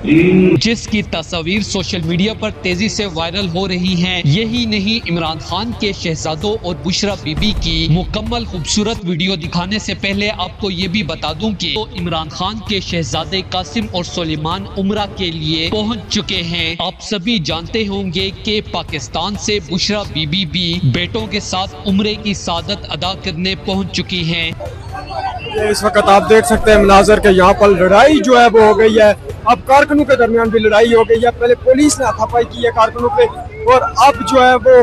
जिसकी तस्वीर social media पर तेजी से वायरल हो रही हैं। यही नहीं, इमरान खान के शहजादों और बुशरा बीबी की मुकम्मल खूबसूरत वीडियो दिखाने से पहले आपको ये भी बता दूं कि इमरान खान के शहजादे कासिम और सुलेमान उम्रा के लिए पहुंच चुके हैं। आप सभी जानते होंगे कि पाकिस्तान से बुशरा बीबी भी बेटों के साथ उम्रे की सादत अदा करने पहुंच चुकी हैं। इस वक्त आप देख सकते हैं मनाजर के यहाँ पर लड़ाई जो है वो हो गई है। अब कारकुनों के दरमियान भी लड़ाई हो गई है। पहले पुलिस ने हाथापाई की है कारकुनों पे, और अब जो है वो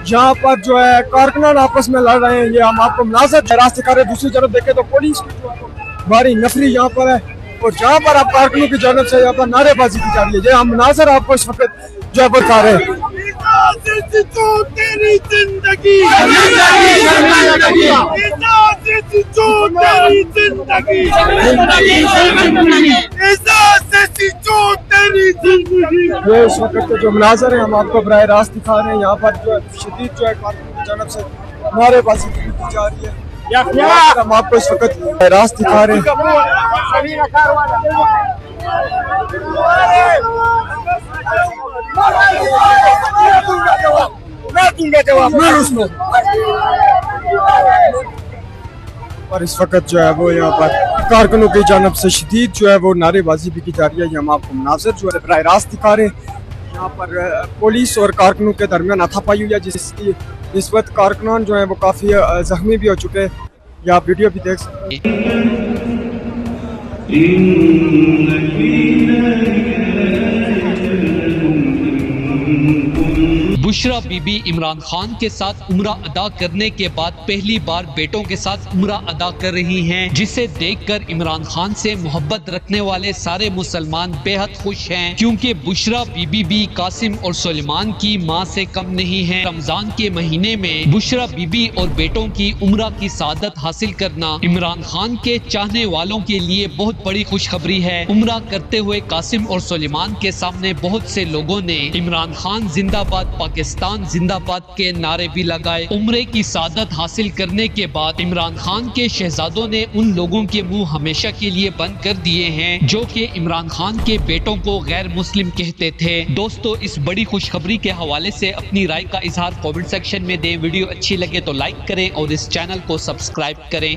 यहाँ पर जो है कारकुनान आपस में लड़ रहे हैं। ये हम आपको मनाजर रास्ते कर रहे हैं। दूसरी तरफ देखे तो पुलिस की जो है भारी नफरी यहाँ पर है, और जहाँ पर आप कारकुनों की जानब से यहाँ पर नारेबाजी की जा रही है। ये हम मनाजर आपको इस वक्त जो है बता रहे हैं। तेरी जिंदगी ये इस वक्त के जो मनाजर है हम आपको बराह रास्त दिखा रहे हैं। यहाँ पर जो है शदीद जो है कारकुनों की जानब से नारेबाजी की जा रही है। हम आपको इस वक्त रास्त दिखा रहे हैं। और इस वक्त जो है वो यहाँ पर कारकुनों की जानब से शदीद जो है वो नारेबाजी भी की जा रही है। ये हम आपको मनाज़िर जो है बराह रास्त दिखा रहे हैं। यहाँ पर पुलिस और कारकुनों के दरमियान हाथापाई हुई है, जिसकी इस वक्त कारकुनान जो है वो काफ़ी जख्मी भी हो चुके हैं। ये आप वीडियो भी देख सकते हैं। बुशरा बीबी इमरान खान के साथ उम्रा अदा करने के बाद पहली बार बेटों के साथ उम्रा अदा कर रही हैं, जिसे देखकर इमरान खान से मोहब्बत रखने वाले सारे मुसलमान बेहद खुश हैं, क्योंकि बुशरा बीबी भी कासिम और सुलेमान की मां से कम नहीं है। रमजान के महीने में बुशरा बीबी और बेटों की उम्रा की सादत हासिल करना इमरान खान के चाहने वालों के लिए बहुत बड़ी खुशखबरी है। उम्रा करते हुए कासिम और सुलेमान के सामने बहुत से लोगों ने इमरान खान जिंदाबाद, पाकिस्तान जिंदाबाद के नारे भी लगाए। उम्रे की सादत हासिल करने के बाद इमरान खान के शहजादों ने उन लोगों के मुंह हमेशा के लिए बंद कर दिए हैं जो कि इमरान खान के बेटों को गैर मुस्लिम कहते थे। दोस्तों, इस बड़ी खुशखबरी के हवाले से अपनी राय का इजहार कमेंट सेक्शन में दें। वीडियो अच्छी लगे तो लाइक करें और इस चैनल को सब्सक्राइब करें।